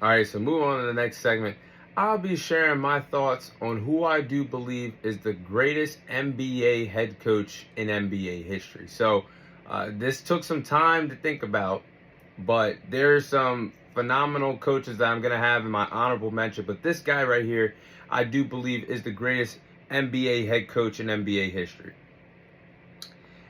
All right, so move on to the next segment. I'll be sharing my thoughts on who I do believe is the greatest NBA head coach in NBA history. So, this took some time to think about, but there's some phenomenal coaches that I'm going to have in my honorable mention. But this guy right here, I do believe is the greatest NBA head coach in NBA history.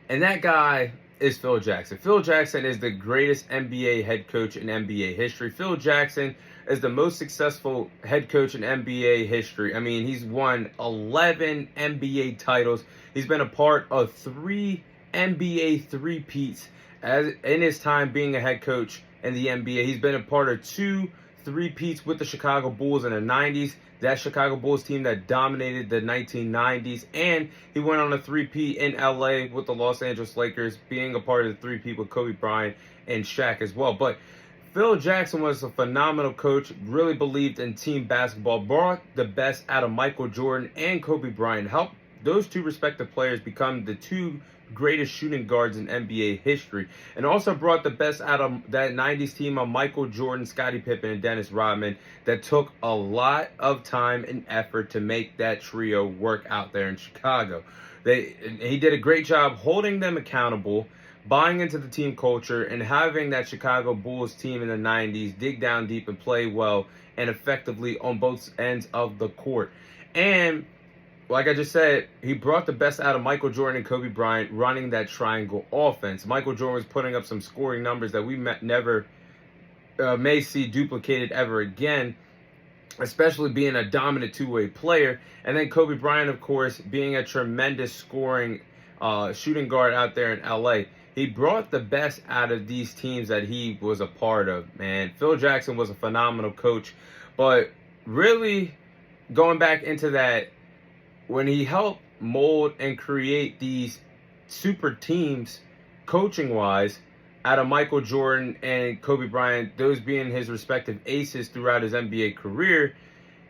And that guy is Phil Jackson. Phil Jackson is the greatest NBA head coach in NBA history. Phil Jackson is the most successful head coach in NBA history. I mean, he's won 11 NBA titles. He's been a part of 3 NBA three-peats as in his time being a head coach in the NBA. He's been a part of 2 three-peats with the Chicago Bulls in the 90s. That Chicago Bulls team that dominated the 1990s. And he went on a three-peat in LA with the Los Angeles Lakers, being a part of the three-peat with Kobe Bryant and Shaq as well. But Phil Jackson was a phenomenal coach, really believed in team basketball, brought the best out of Michael Jordan and Kobe Bryant, helped those 2 respective players become the 2 greatest shooting guards in NBA history, and also brought the best out of that 90s team of Michael Jordan, Scottie Pippen, and Dennis Rodman that took a lot of time and effort to make that trio work out there in Chicago. He did a great job holding them accountable, buying into the team culture, and having that Chicago Bulls team in the 90s dig down deep and play well and effectively on both ends of the court. And like I just said, he brought the best out of Michael Jordan and Kobe Bryant running that triangle offense. Michael Jordan was putting up some scoring numbers that we never may see duplicated ever again, especially being a dominant two-way player. And then Kobe Bryant, of course, being a tremendous scoring shooting guard out there in LA. He brought the best out of these teams that he was a part of, man. Phil Jackson was a phenomenal coach. But really, going back into that, when he helped mold and create these super teams, coaching-wise, out of Michael Jordan and Kobe Bryant, those being his respective aces throughout his NBA career,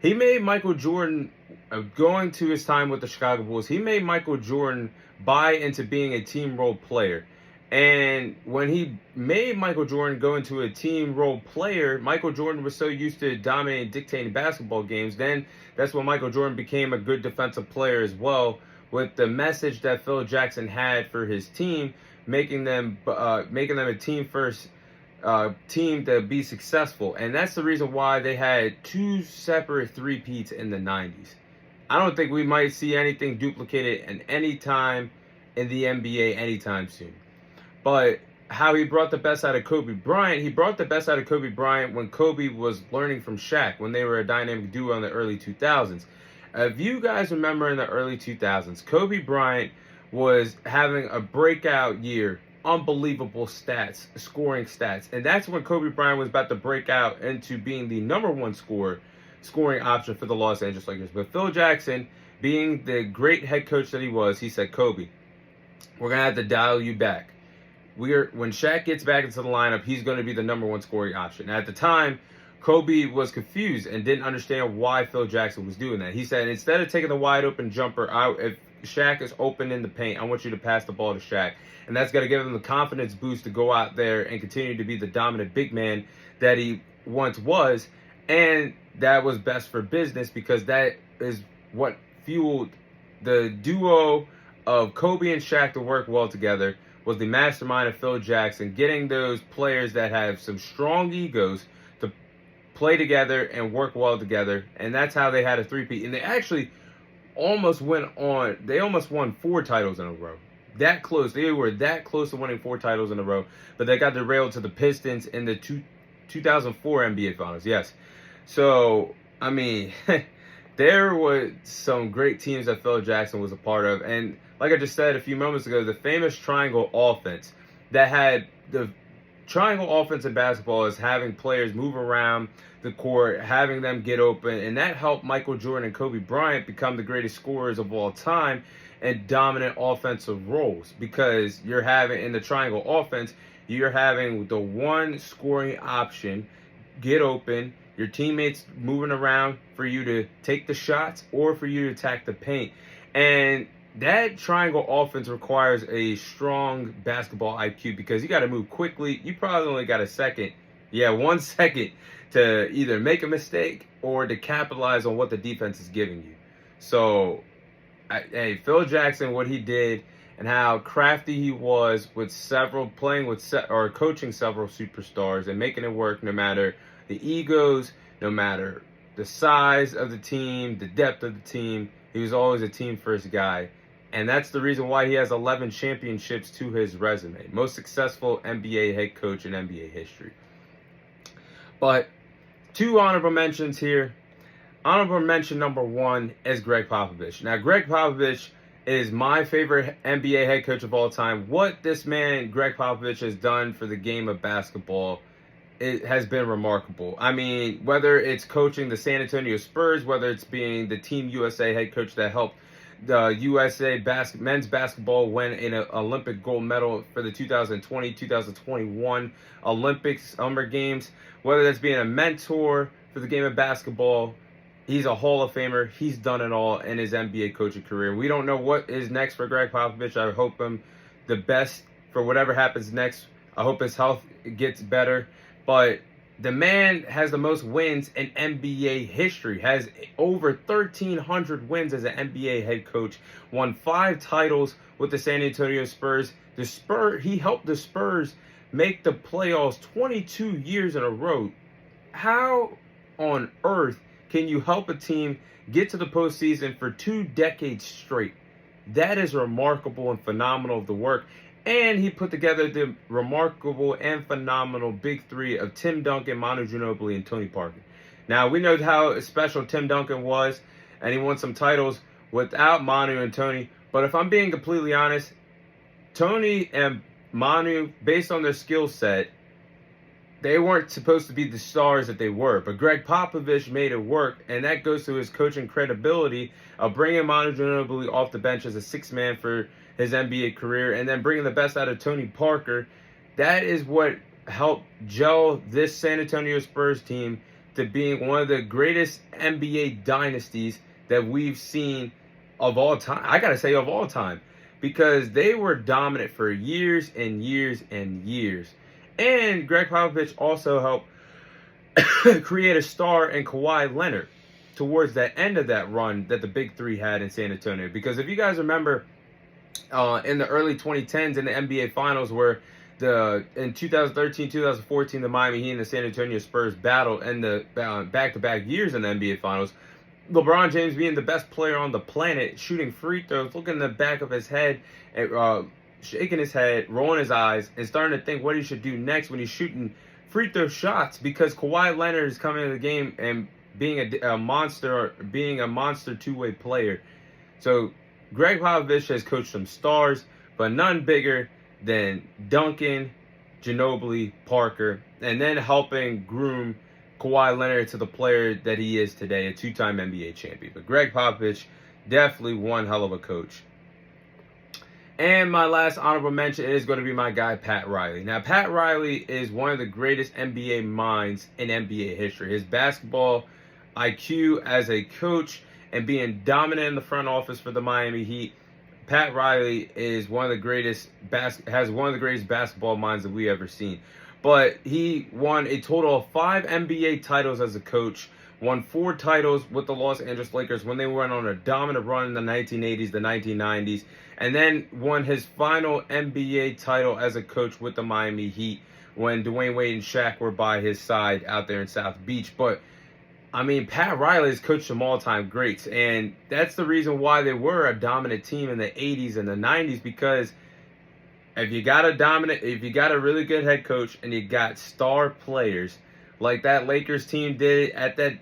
he made Michael Jordan, going to his time with the Chicago Bulls, he made Michael Jordan buy into being a team role player. And when he made Michael Jordan go into a team role player, Michael Jordan was so used to dominating, dictating basketball games. Then that's when Michael Jordan became a good defensive player as well, with the message that Phil Jackson had for his team, making them a team first team to be successful. And that's the reason why they had 2 separate three-peats in the 90s. I don't think we might see anything duplicated in any time in the NBA anytime soon. But how he brought the best out of Kobe Bryant, he brought the best out of Kobe Bryant when Kobe was learning from Shaq, when they were a dynamic duo in the early 2000s. If you guys remember in the early 2000s, Kobe Bryant was having a breakout year, unbelievable stats, scoring stats. And that's when Kobe Bryant was about to break out into being the number 1 scoring option for the Los Angeles Lakers. But Phil Jackson, being the great head coach that he was, he said, Kobe, we're going to have to dial you back. When Shaq gets back into the lineup, he's going to be the number 1 scoring option. At the time, Kobe was confused and didn't understand why Phil Jackson was doing that. He said, instead of taking the wide open jumper, if Shaq is open in the paint, I want you to pass the ball to Shaq. And that's going to give him the confidence boost to go out there and continue to be the dominant big man that he once was. And that was best for business, because that is what fueled the duo of Kobe and Shaq to work well together, was the mastermind of Phil Jackson, getting those players that have some strong egos to play together and work well together. And that's how they had a three-peat. And they actually almost won 4 titles in a row. That close. They were that close to winning 4 titles in a row. But they got derailed to the Pistons in the 2004 NBA Finals. Yes. So, I mean, there were some great teams that Phil Jackson was a part of. And like I just said a few moments ago, the famous triangle offense that had the triangle offense in basketball is having players move around the court, having them get open, and that helped Michael Jordan and Kobe Bryant become the greatest scorers of all time and dominant offensive roles, because you're having, in the triangle offense, you're having the 1 scoring option get open, your teammates moving around for you to take the shots or for you to attack the paint. And that triangle offense requires a strong basketball IQ, because you got to move quickly. You probably only got a second Yeah, 1 second to either make a mistake or to capitalize on what the defense is giving you. So, hey, Phil Jackson, what he did and how crafty he was with or coaching several superstars and making it work no matter the egos, no matter the size of the team, the depth of the team. He was always a team first guy. And that's the reason why he has 11 championships to his resume. Most successful NBA head coach in NBA history. But 2 honorable mentions here. Honorable mention number 1 is Greg Popovich. Now, Greg Popovich is my favorite NBA head coach of all time. What this man, Greg Popovich, has done for the game of basketball, it has been remarkable. I mean, whether it's coaching the San Antonio Spurs, whether it's being the Team USA head coach that helped the USA men's basketball win an Olympic gold medal for the 2020-2021 Olympics Summer Games, whether that's being a mentor for the game of basketball. He's a Hall of Famer. He's done it all in his NBA coaching career. We don't know what is next for Greg Popovich. I hope him the best for whatever happens next. I hope his health gets better. But the man has the most wins in NBA history, has over 1,300 wins as an NBA head coach, won 5 titles with the San Antonio Spurs. He helped the Spurs make the playoffs 22 years in a row. How on earth can you help a team get to the postseason for 2 decades straight? That is remarkable and phenomenal of the work. And he put together the remarkable and phenomenal big 3 of Tim Duncan, Manu Ginobili, and Tony Parker. Now, we know how special Tim Duncan was, and he won some titles without Manu and Tony. But if I'm being completely honest, Tony and Manu, based on their skill set, they weren't supposed to be the stars that they were. But Greg Popovich made it work, and that goes to his coaching credibility of bringing Manu Ginobili off the bench as a 6th man for his NBA career, and then bringing the best out of Tony Parker. That is what helped gel this San Antonio Spurs team to being one of the greatest NBA dynasties that we've seen of all time. I gotta say, of all time, because they were dominant for years and years and years. And Greg Popovich also helped create a star in Kawhi Leonard towards the end of that run that the Big 3 had in San Antonio. Because if you guys remember, in the early 2010s in the NBA Finals, where in 2013-2014 the Miami Heat and the San Antonio Spurs battled in the back-to-back years in the NBA Finals, LeBron James being the best player on the planet, shooting free throws, looking in the back of his head, shaking his head, rolling his eyes, and starting to think what he should do next when he's shooting free throw shots, because Kawhi Leonard is coming into the game and being a monster 2-way player. So Greg Popovich has coached some stars, but none bigger than Duncan, Ginobili, Parker, and then helping groom Kawhi Leonard to the player that he is today, a 2-time NBA champion. But Greg Popovich, definitely one hell of a coach. And my last honorable mention is going to be my guy, Pat Riley. Now, Pat Riley is one of the greatest NBA minds in NBA history. His basketball IQ as a coach and being dominant in the front office for the Miami Heat, Pat Riley is one of the greatest basketball minds that we ever seen. But he won a total of 5 NBA titles as a coach, won 4 titles with the Los Angeles Lakers when they went on a dominant run in the 1980s, the 1990s, and then won his final NBA title as a coach with the Miami Heat when Dwayne Wade and Shaq were by his side out there in South Beach. But I mean, Pat Riley has coached some all-time greats, and that's the reason why they were a dominant team in the 80s and the 90s, because if you got a really good head coach and you got star players like that Lakers team did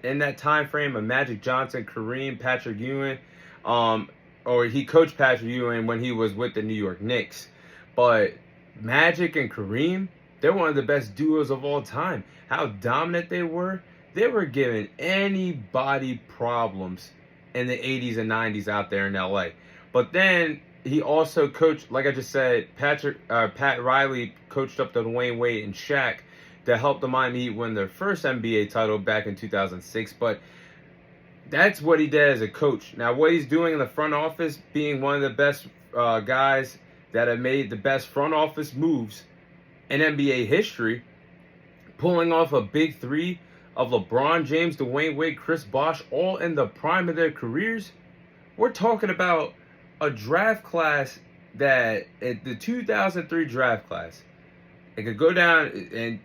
in that time frame of Magic Johnson, Kareem, Patrick Ewing, or he coached Patrick Ewing when he was with the New York Knicks. But Magic and Kareem, they're one of the best duos of all time. How dominant they were giving anybody problems in the 80s and 90s out there in LA. But then he also coached, like I just said, Pat Riley coached up the Dwayne Wade and Shaq to help the Miami Heat win their first NBA title back in 2006. But that's what he did as a coach. Now, what he's doing in the front office, being one of the best guys that have made the best front office moves in NBA history, pulling off a big three of LeBron James, Dwayne Wade, Chris Bosh, all in the prime of their careers. We're talking about a draft class that, the 2003 draft class, it could go down and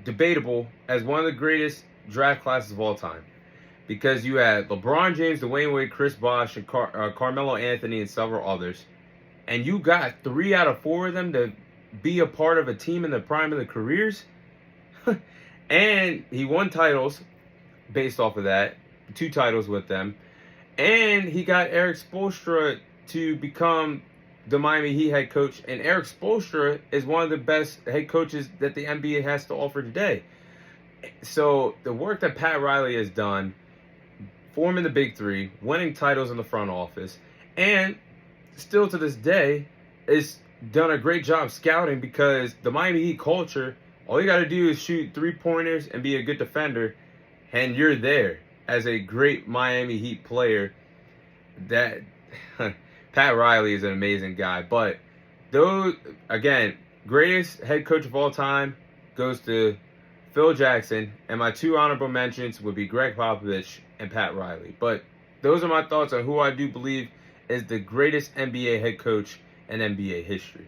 debatable as one of the greatest draft classes of all time. Because you had LeBron James, Dwayne Wade, Chris Bosh, and Carmelo Anthony, and several others. And you got 3 out of 4 of them to be a part of a team in the prime of their careers. And he won titles based off of that. 2 titles with them. And he got Erik Spoelstra to become the Miami Heat head coach. And Erik Spoelstra is one of the best head coaches that the NBA has to offer today. So the work that Pat Riley has done, forming the Big Three, winning titles in the front office, and still to this day is done a great job scouting, because the Miami Heat culture, all you got to do is shoot 3-pointers and be a good defender, and you're there as a great Miami Heat player. That Pat Riley is an amazing guy. But those, again, greatest head coach of all time goes to Phil Jackson, and my 2 honorable mentions would be Greg Popovich and Pat Riley. But those are my thoughts on who I do believe is the greatest NBA head coach in NBA history.